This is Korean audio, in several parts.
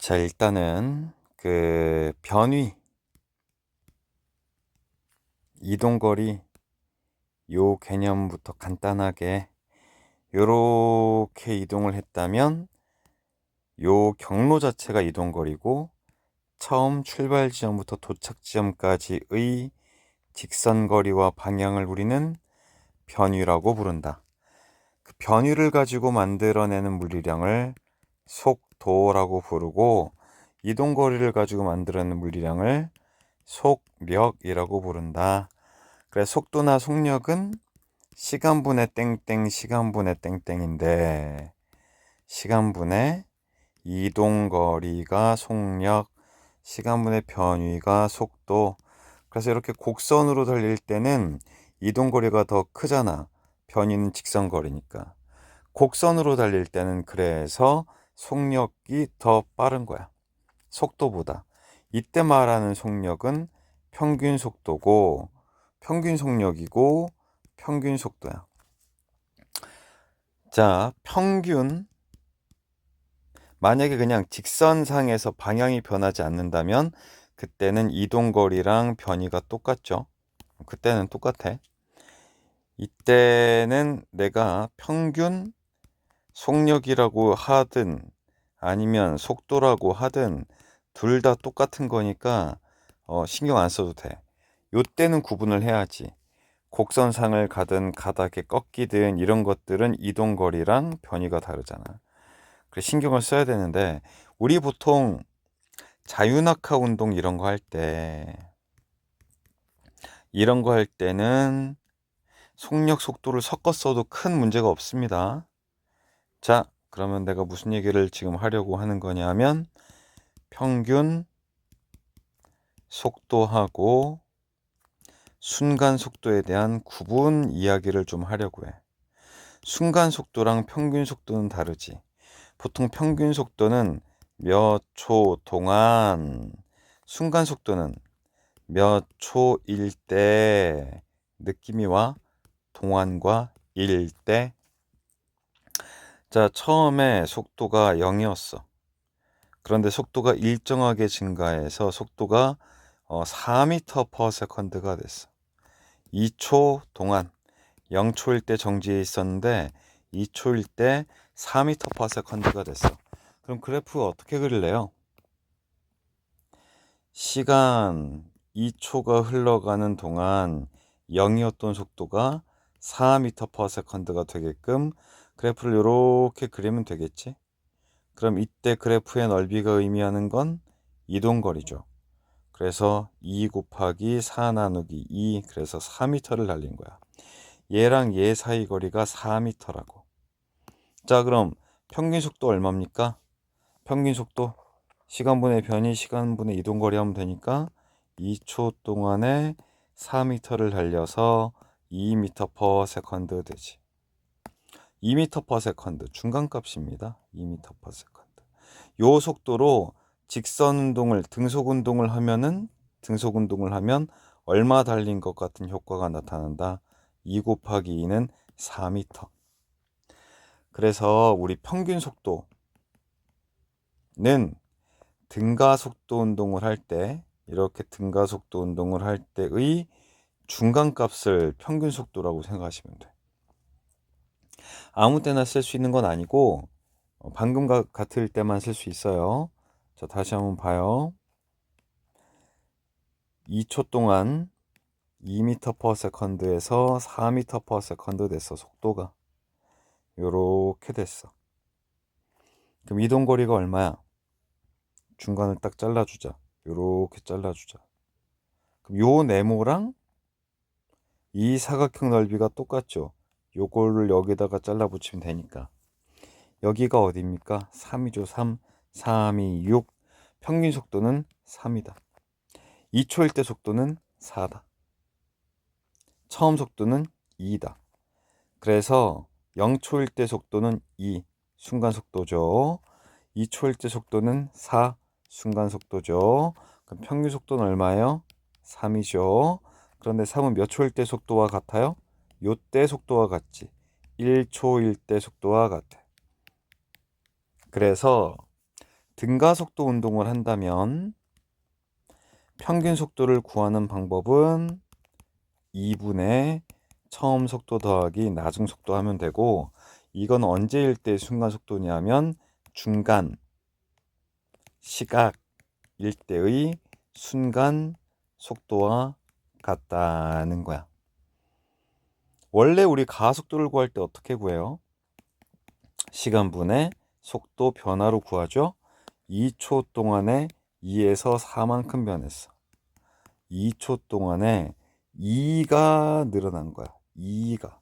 자, 일단은 변위, 이동거리 요 개념부터 간단하게 요렇게 이동을 했다면 요 경로 자체가 이동거리고 처음 출발 지점부터 도착 지점까지의 직선거리와 방향을 우리는 변위라고 부른다. 그 변위를 가지고 만들어내는 물리량을 속도라고 부르고 이동거리를 가지고 만들어내는 물리량을 속력이라고 부른다. 그래서 속도나 속력은 시간분의 땡땡 시간분의 땡땡인데 시간분의 이동거리가 속력, 시간분의 변위가 속도. 그래서 이렇게 곡선으로 달릴 때는 이동거리가 더 크잖아. 변위는 직선거리니까. 곡선으로 달릴 때는 그래서 속력이 더 빠른 거야. 속도보다. 이때 말하는 속력은 평균 속도고 평균 속력이고 평균 속도야. 자, 평균. 만약에 그냥 직선상에서 방향이 변하지 않는다면 그때는 이동거리랑 변위가 똑같죠. 그때는 똑같아. 이때는 내가 평균 속력이라고 하든 아니면 속도라고 하든 둘 다 똑같은 거니까 신경 안 써도 돼. 요때는 구분을 해야지. 곡선상을 가든 가닥에 꺾이든 이런 것들은 이동거리랑 변위가 다르잖아. 그래서 신경을 써야 되는데 우리 보통 자유낙하 운동 이런 거 할 때는 속력, 속도를 섞어 써도 큰 문제가 없습니다. 자, 그러면 내가 무슨 얘기를 지금 하려고 하는 거냐면 평균 속도하고 순간 속도에 대한 구분 이야기를 좀 하려고 해. 순간 속도랑 평균 속도는 다르지. 보통 평균 속도는 몇 초 동안, 순간 속도는 몇 초일 때 느낌이 와. 동안과 일 때. 자, 처음에 속도가 0이었어. 그런데 속도가 일정하게 증가해서 속도가 4m/s가 됐어. 2초 동안 0초일 때 정지해 있었는데 2초일 때 4m/s가 됐어. 그럼 그래프 어떻게 그릴래요? 시간 2초가 흘러가는 동안 0이었던 속도가 4m/s가 되게끔 그래프를 이렇게 그리면 되겠지? 그럼 이때 그래프의 넓이가 의미하는 건 이동거리죠. 그래서 2 곱하기 4 나누기 2, 그래서 4m를 달린 거야. 얘랑 얘 사이 거리가 4m라고. 자, 그럼 평균 속도 얼마입니까? 평균 속도 시간분의 변이 시간분의 이동거리 하면 되니까 2초 동안에 4m를 달려서 2m/s 되지. 2m/s 중간값입니다. 2m/s. 요 속도로 직선 운동을 등속 운동을 하면 얼마 달린 것 같은 효과가 나타난다. 2 곱하기 2는 4m. 그래서 우리 평균 속도는 등가 속도 운동을 할 때, 이렇게 등가 속도 운동을 할 때의 중간값을 평균 속도라고 생각하시면 돼. 아무 때나 쓸 수 있는 건 아니고 방금 같을 때만 쓸 수 있어요. 자, 다시 한번 봐요. 2초 동안 2m/s에서 4m/s 됐어. 속도가 요렇게 됐어. 그럼 이동거리가 얼마야? 중간을 딱 잘라주자. 요렇게 잘라주자. 그럼 요 네모랑 이 사각형 넓이가 똑같죠? 요거를 여기다가 잘라 붙이면 되니까. 여기가 어디입니까? 3이죠. 3, 3이 6. 평균 속도는 3이다. 2초일 때 속도는 4다. 처음 속도는 2다. 그래서 0초일 때 속도는 2, 순간 속도죠. 2초일 때 속도는 4, 순간 속도죠. 그럼 평균 속도는 얼마예요? 3이죠. 그런데 3은 몇 초일 때 속도와 같아요? 요때 속도와 같지. 1초일 때 속도와 같아. 그래서 등가속도 운동을 한다면 평균 속도를 구하는 방법은 2분의 처음 속도 더하기 나중 속도 하면 되고, 이건 언제일 때 순간 속도냐면 중간 시각일 때의 순간 속도와 같다는 거야. 원래 우리 가속도를 구할 때 어떻게 구해요? 시간분의 속도 변화로 구하죠. 2초 동안에 2에서 4만큼 변했어. 2초 동안에 2가 늘어난 거야. 2가.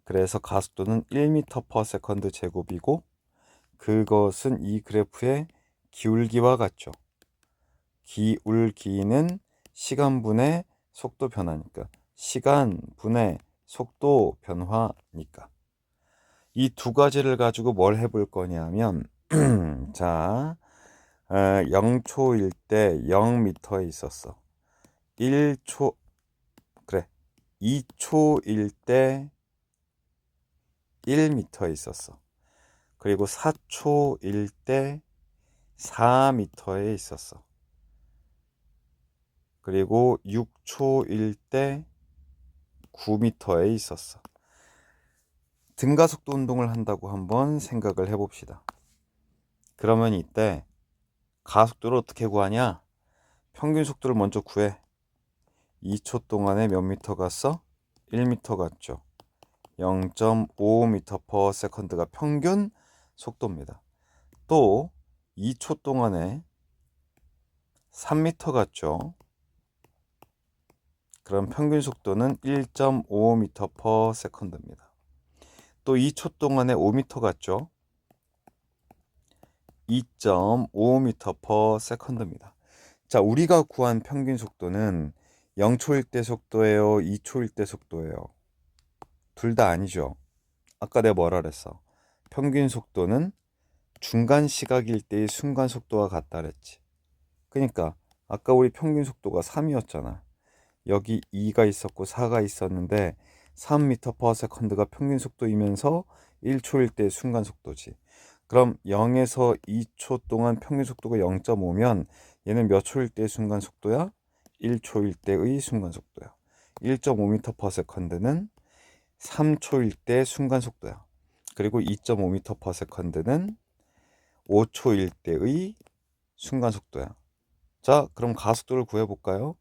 그래서 가속도는 1m/s 제곱이고, 그것은 이 그래프의 기울기와 같죠. 기울기는 시간분의 속도 변화니까, 시간분의 속도 변화니까. 이 두 가지를 가지고 뭘 해볼 거냐면 자, 0초일 때 0m에 있었어. 1초, 그래, 2초일 때 1m에 있었어. 그리고 4초일 때 4m에 있었어. 그리고 6초일 때 9m에 있었어. 등가속도 운동을 한다고 한번 생각을 해봅시다. 그러면 이때 가속도를 어떻게 구하냐? 평균 속도를 먼저 구해. 2초 동안에 몇 미터 갔어? 1미터 갔죠. 0.5m/s가 평균 속도입니다. 또 2초 동안에 3미터 갔죠. 그럼 평균 속도는 1.5m/s입니다. 또 2초 동안에 5미터 갔죠. 2.5m/s입니다. 자, 우리가 구한 평균 속도는 0초일 때 속도예요? 2초일 때 속도예요? 둘 다 아니죠. 아까 내가 뭐라 그랬어? 평균 속도는 중간 시각일 때의 순간 속도와 같다 그랬지. 그러니까 아까 우리 평균 속도가 3이었잖아. 여기 2가 있었고 4가 있었는데 3m/s가 평균 속도이면서 1초일 때 순간 속도지. 그럼 0에서 2초 동안 평균 속도가 0.5면 얘는 몇 초일 때의 순간 속도야? 1초일 때의 순간 속도야. 1.5m/s는 3초일 때 순간 속도야. 그리고 2.5m/s는 5초일 때의 순간 속도야. 자, 그럼 가속도를 구해볼까요?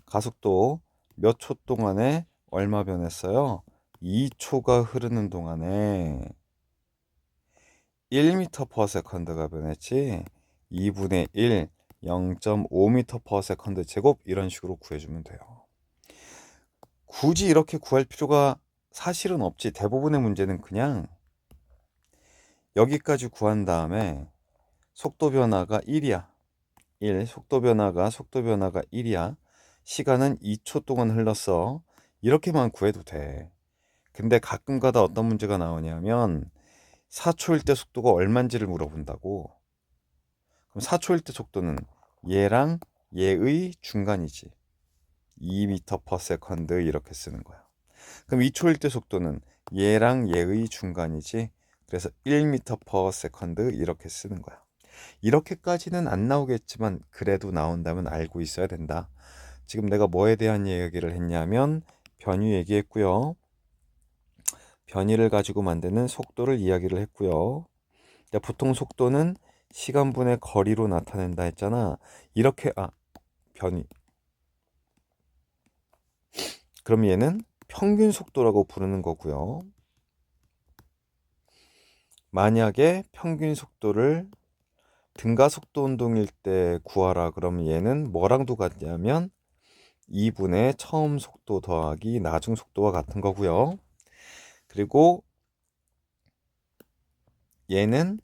가속도 몇 초 동안에 얼마 변했어요? 2초가 흐르는 동안에 1m/s가 변했지. 2분의 1, 0.5m/s 제곱, 이런 식으로 구해주면 돼요. 굳이 이렇게 구할 필요가 사실은 없지. 대부분의 문제는 그냥 여기까지 구한 다음에 속도 변화가 1이야. 1, 속도 변화가 1이야. 시간은 2초 동안 흘렀어. 이렇게만 구해도 돼. 근데 가끔가다 어떤 문제가 나오냐면 4초일 때 속도가 얼마인지를 물어본다고. 그럼 4초일 때 속도는 얘랑 얘의 중간이지. 2m/s 이렇게 쓰는 거야. 그럼 2초일 때 속도는 얘랑 얘의 중간이지. 그래서 1m/s 이렇게 쓰는 거야. 이렇게까지는 안 나오겠지만 그래도 나온다면 알고 있어야 된다. 지금 내가 뭐에 대한 얘기를 했냐면 변위 얘기했고요. 변위를 가지고 만드는 속도를 이야기를 했고요. 보통 속도는 시간분의 거리로 나타낸다 했잖아. 이렇게 변위. 그럼 얘는 평균 속도라고 부르는 거고요. 만약에 평균 속도를 등가속도 운동일 때 구하라 그러면 얘는 뭐랑도 같냐면 2분의 처음 속도 더하기 나중 속도와 같은 거고요. 그리고 얘는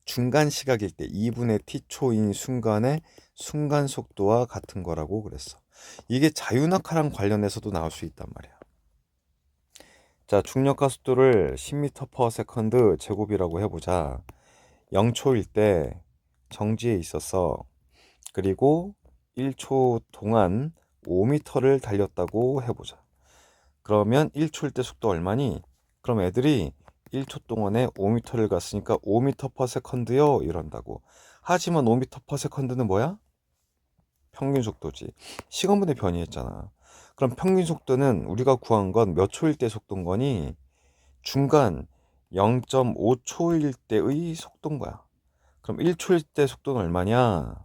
중간 시각일 때 2분의 t초인 순간의 순간 속도와 같은 거라고 그랬어. 이게 자유낙하랑 관련해서도 나올 수 있단 말이야. 자, 중력가 속도를 10m/s 제곱이라고 해보자. 0초일 때 정지에 있었어. 그리고 1초 동안 5m를 달렸다고 해보자. 그러면 1초일 때 속도 얼마니? 그럼 애들이 1초 동안에 5m를 갔으니까 5m/s요 이런다고. 하지만 5m/s는 뭐야? 평균 속도지. 시간분의 변이했잖아. 그럼 평균 속도는 우리가 구한 건 몇 초일 때 속도인 거니? 중간 0.5초일 때의 속도인 거야. 그럼 1초일 때 속도는 얼마냐?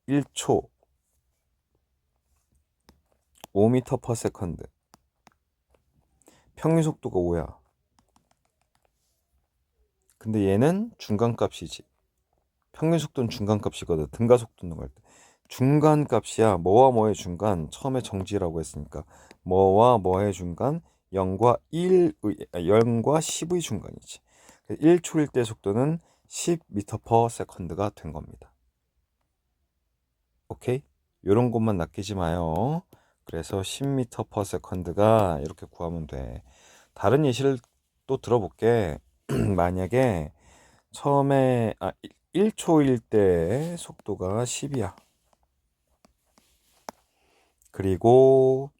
1초 5m/s. 평균 속도가 5야. 근데 얘는 중간값이지. 평균 속도는 중간값이거든. 등가 속도 운동할 때. 중간값이야. 뭐와 뭐의 중간? 처음에 정지라고 했으니까 뭐와 뭐의 중간? 0과 0과 10의 중간이지. 1초일 때 속도는 10m/s가 된 겁니다. 오케이? 요런 것만 낚이지 마요. 그래서 10m/s가 이렇게 구하면 돼. 다른 예시를 또 들어볼게. 만약에 처음에 1초일 때 속도가 10이야. 그리고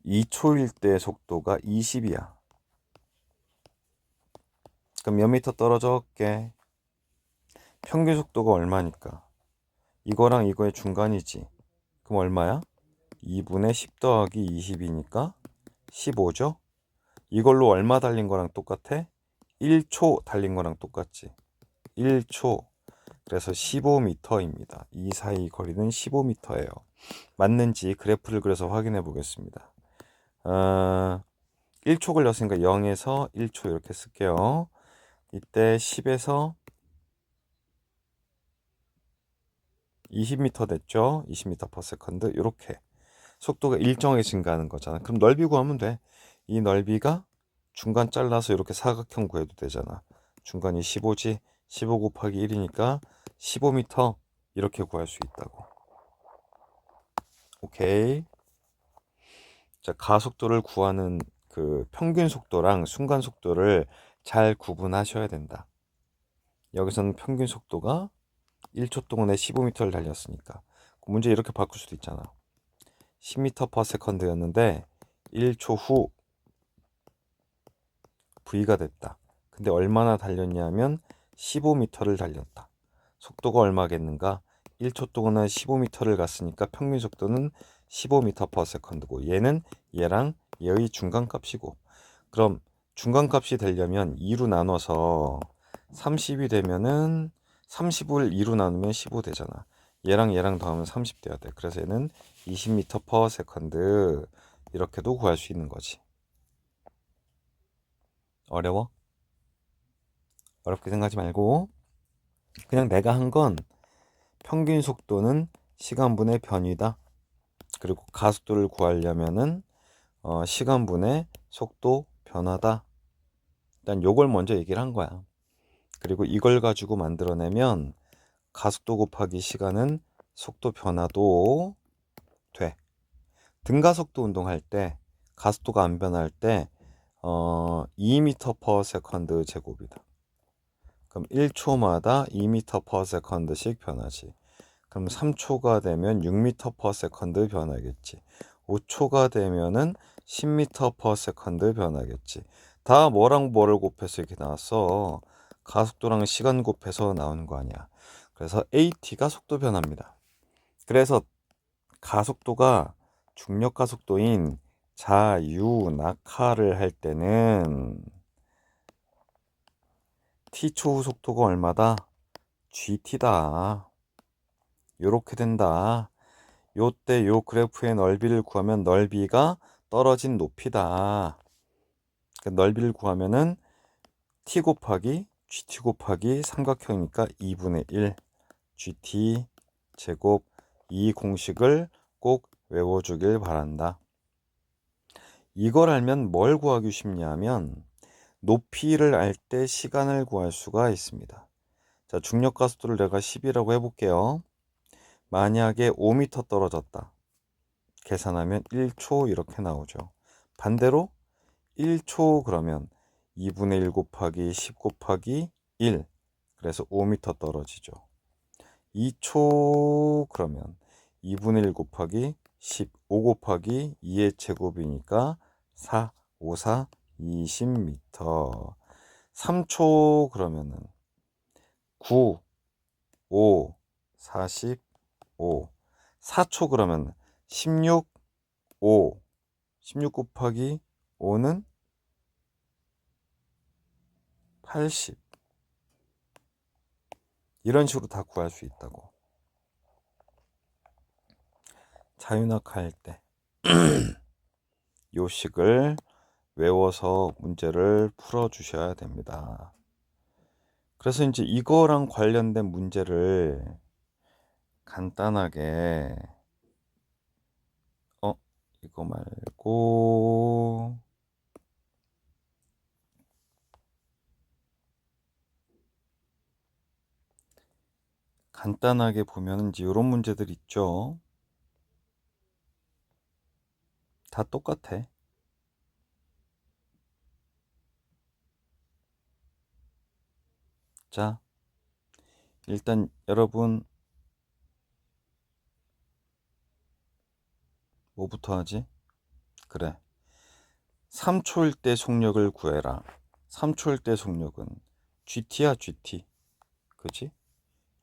2초일 때 속도가 20이야. 그럼 몇 미터 떨어졌게? 평균 속도가 얼마니까? 이거랑 이거의 중간이지. 그럼 얼마야? 2분의 10 더하기 20이니까 15죠? 이걸로 얼마 달린 거랑 똑같아? 1초 달린 거랑 똑같지. 1초. 그래서 15m입니다. 이 사이 거리는 15m예요. 맞는지 그래프를 그려서 확인해 보겠습니다. 1초 걸렸으니까 0에서 1초 이렇게 쓸게요. 이때 10에서 20m 됐죠? 20m/s 이렇게 속도가 일정하게 증가하는 거잖아. 그럼 넓이 구하면 돼. 이 넓이가 중간 잘라서 이렇게 사각형 구해도 되잖아. 중간이 15지. 15 곱하기 1이니까 15m 이렇게 구할 수 있다고. 오케이. 자, 가속도를 구하는 그 평균 속도랑 순간 속도를 잘 구분하셔야 된다. 여기서는 평균 속도가 1초 동안에 15m를 달렸으니까 문제 이렇게 바꿀 수도 있잖아. 10m/s였는데 1초 후 V가 됐다. 근데 얼마나 달렸냐면 15m를 달렸다. 속도가 얼마겠는가? 1초 동안에 15m를 갔으니까 평균 속도는 15m/s고 얘는 얘랑 얘의 중간값이고 그럼 중간값이 되려면 2로 나눠서 30이 되면은 30을 2로 나누면 15 되잖아. 얘랑 얘랑 더하면 30 돼야 돼. 그래서 얘는 20m/s 이렇게도 구할 수 있는 거지. 어려워? 어렵게 생각하지 말고 그냥 내가 한 건 평균 속도는 시간분의 변이다. 그리고 가속도를 구하려면은 시간분의 속도 변화다. 일단 요걸 먼저 얘기를 한 거야. 그리고 이걸 가지고 만들어내면 가속도 곱하기 시간은 속도 변화도 돼. 등가속도 운동할 때 가속도가 안 변할 때 2m/s 제곱이다. 그럼 1초마다 2m/s씩 변하지. 그럼 3초가 되면 6m/s 변하겠지. 5초가 되면은 10m/s 변하겠지. 다 뭐랑 뭐를 곱해서 이렇게 나왔어. 가속도랑 시간 곱해서 나오는 거 아니야. 그래서 AT가 속도 변화입니다. 그래서 가속도가 중력 가속도인 자유 낙하를 할 때는 t초 후 속도가 얼마다? gt다. 요렇게 된다. 요때 요 그래프의 넓이를 구하면 넓이가 떨어진 높이다. 그러니까 넓이를 구하면은 t 곱하기 gt 곱하기 삼각형이니까 2분의 1 gt 제곱 이 공식을 꼭 외워주길 바란다. 이걸 알면 뭘 구하기 쉽냐면 높이를 알 때 시간을 구할 수가 있습니다. 자, 중력 가속도를 내가 10이라고 해볼게요. 만약에 5m 떨어졌다. 계산하면 1초 이렇게 나오죠. 반대로 1초 그러면 2분의 1 곱하기 10 곱하기 1 그래서 5m 떨어지죠. 2초 그러면 2분의 1 곱하기 15 곱하기 2의 제곱이니까 4, 5, 4, 20m. 3초 그러면은 9, 5, 45. 4초 그러면 16, 5. 16 곱하기 5는 80. 이런 식으로 다 구할 수 있다고. 자유낙하할 때 요식을 외워서 문제를 풀어 주셔야 됩니다. 그래서 이제 이거랑 관련된 문제를 간단하게 이거 말고 간단하게 보면 이제 이런 문제들 있죠. 다 똑같아. 자, 일단 여러분 뭐부터 하지? 그래. 3초일 때 속력을 구해라. 3초일 때 속력은 GT야, GT. 그지?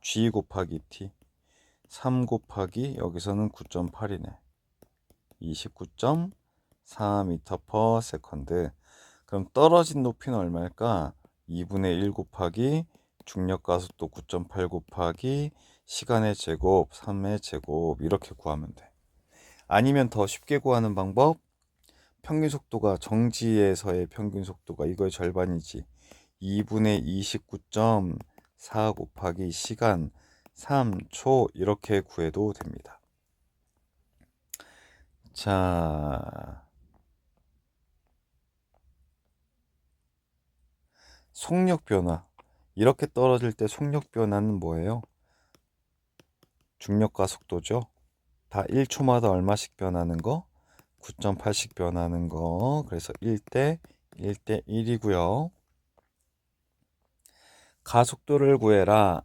G 곱하기 T. 3 곱하기 여기서는 9.8이네. 29.4m/s. 그럼 떨어진 높이는 얼마일까? 2분의 1 곱하기 중력가속도 9.8 곱하기 시간의 제곱 3의 제곱 이렇게 구하면 돼. 아니면 더 쉽게 구하는 방법, 평균 속도가 정지에서의 평균 속도가 이거의 절반이지. 2분의 29.4 곱하기 시간 3초 이렇게 구해도 됩니다. 자, 속력 변화. 이렇게 떨어질 때 속력 변화는 뭐예요? 중력과 속도죠. 다 1초마다 얼마씩 변하는 거? 9.8씩 변하는 거. 그래서 1대 1대 1이고요. 가속도를 구해라.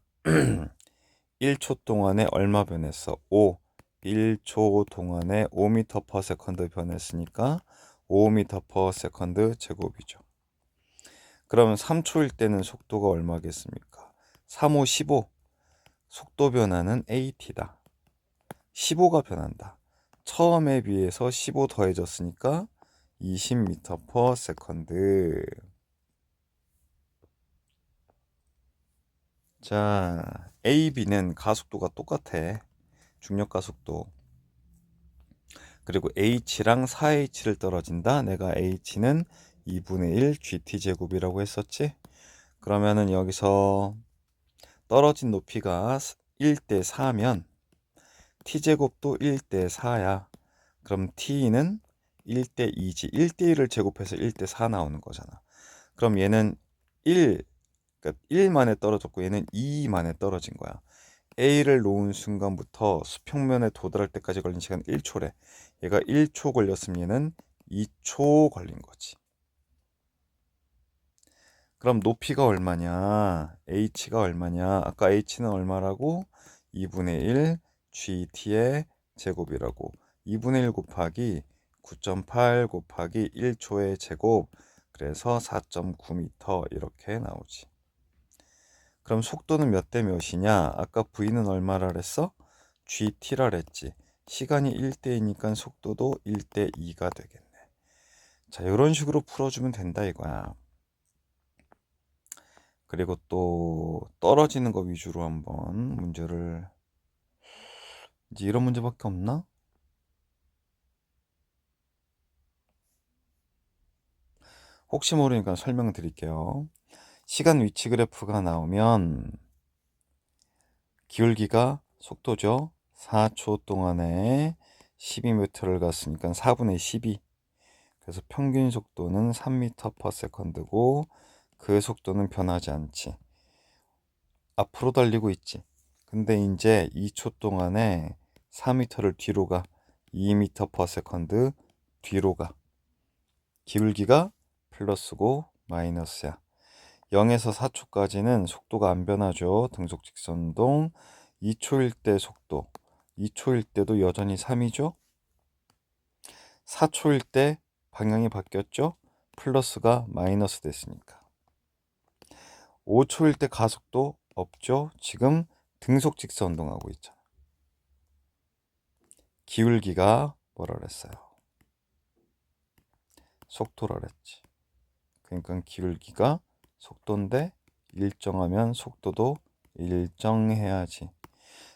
1초 동안에 얼마 변했어? 5. 1초 동안에 5m/s 변했으니까 5m/s 제곱이죠. 그러면 3초일 때는 속도가 얼마겠습니까? 3, 5, 15. 속도 변화는 AT다. 15가 변한다. 처음에 비해서 15 더해졌으니까 20m/s. 자, A, B는 가속도가 똑같아. 중력 가속도. 그리고 H랑 4H를 떨어진다. 내가 H는 2분의 1 GT제곱이라고 했었지? 그러면은 여기서 떨어진 높이가 1대 4면 T제곱도 1대 4야. 그럼 T는 1대 2지. 1대 1을 제곱해서 1대 4 나오는 거잖아. 그럼 얘는 1, 그러니까 1 만에 떨어졌고 얘는 2 만에 떨어진 거야. A를 놓은 순간부터 수평면에 도달할 때까지 걸린 시간 1초래. 얘가 1초 걸렸으면 얘는 2초 걸린 거지. 그럼 높이가 얼마냐? h가 얼마냐? 아까 h는 얼마라고? 2분의 1 gt의 제곱이라고. 2분의 1 곱하기 9.8 곱하기 1초의 제곱. 그래서 4.9m 이렇게 나오지. 그럼 속도는 몇 대 몇이냐? 아까 v는 얼마라 그랬어? gt라 그랬지. 시간이 1대2니까 속도도 1대2가 되겠네. 자, 이런 식으로 풀어주면 된다 이거야. 그리고 또 떨어지는 거 위주로 한번 문제를, 이제 이런 문제밖에 없나? 혹시 모르니까 설명드릴게요. 시간 위치 그래프가 나오면 기울기가 속도죠. 4초 동안에 12m를 갔으니까 4분의 12. 그래서 평균 속도는 3m/s고 그 속도는 변하지 않지. 앞으로 달리고 있지. 근데 이제 2초 동안에 4m를 뒤로 가. 2m/s 뒤로 가. 기울기가 플러스고 마이너스야. 0에서 4초까지는 속도가 안 변하죠. 등속 직선동. 2초일 때 속도. 2초일 때도 여전히 3이죠. 4초일 때 방향이 바뀌었죠. 플러스가 마이너스 됐으니까. 5초일 때 가속도 없죠. 지금 등속 직선 운동하고 있잖아. 기울기가 뭐라 그랬어요? 속도라 그랬지. 그러니까 기울기가 속도인데 일정하면 속도도 일정해야지.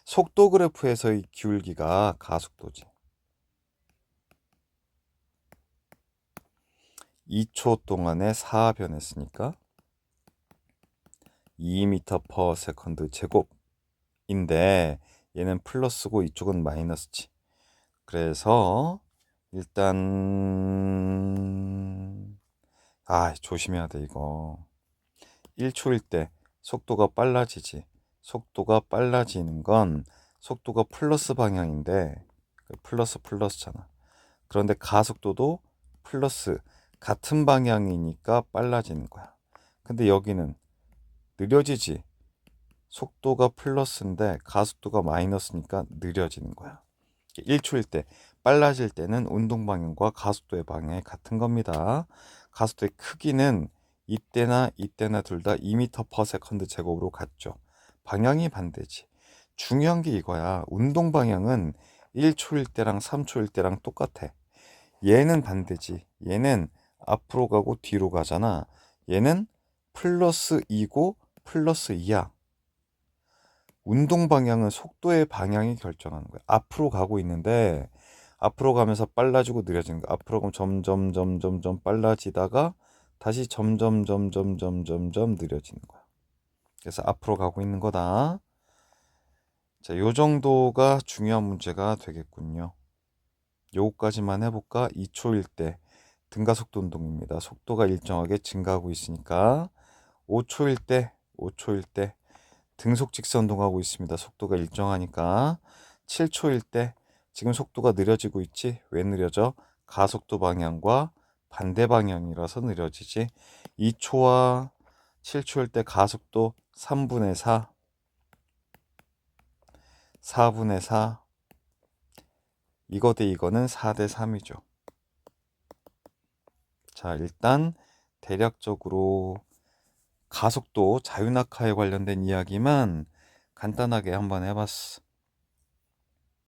속도 그래프에서의 기울기가 가속도지. 2초 동안에 4 변했으니까 2m/s 제곱인데 얘는 플러스고 이쪽은 마이너스지. 그래서 일단 조심해야 돼 이거. 1초일 때 속도가 빨라지지. 속도가 빨라지는 건 속도가 플러스 방향인데 플러스잖아. 그런데 가속도도 플러스 같은 방향이니까 빨라지는 거야. 근데 여기는 느려지지. 속도가 플러스인데 가속도가 마이너스니까 느려지는 거야. 1초일 때 빨라질 때는 운동 방향과 가속도의 방향이 같은 겁니다. 가속도의 크기는 이때나 둘 다 2m/s 제곱으로 같죠. 방향이 반대지. 중요한 게 이거야. 운동 방향은 1초일 때랑 3초일 때랑 똑같아. 얘는 반대지. 얘는 앞으로 가고 뒤로 가잖아. 얘는 플러스 2고 플러스 2야. 운동 방향은 속도의 방향이 결정하는 거야. 앞으로 가고 있는데 앞으로 가면서 빨라지고 느려지는 거야. 앞으로 가면 점점 빨라지다가 다시 점점 느려지는 거야. 그래서 앞으로 가고 있는 거다. 자, 요 정도가 중요한 문제가 되겠군요. 요거까지만 해볼까? 2초일 때 등가속도 운동입니다. 속도가 일정하게 증가하고 있으니까 5초일 때 등속 직선 운동하고 있습니다. 속도가 일정하니까 7초일 때 지금 속도가 느려지고 있지? 왜 느려져? 가속도 방향과 반대 방향이라서 느려지지. 2초와 7초일 때 가속도 3분의 4, 4분의 4, 이거 대 이거는 4대 3이죠. 자, 일단 대략적으로 가속도 자유낙하에 관련된 이야기만 간단하게 한번 해봤어.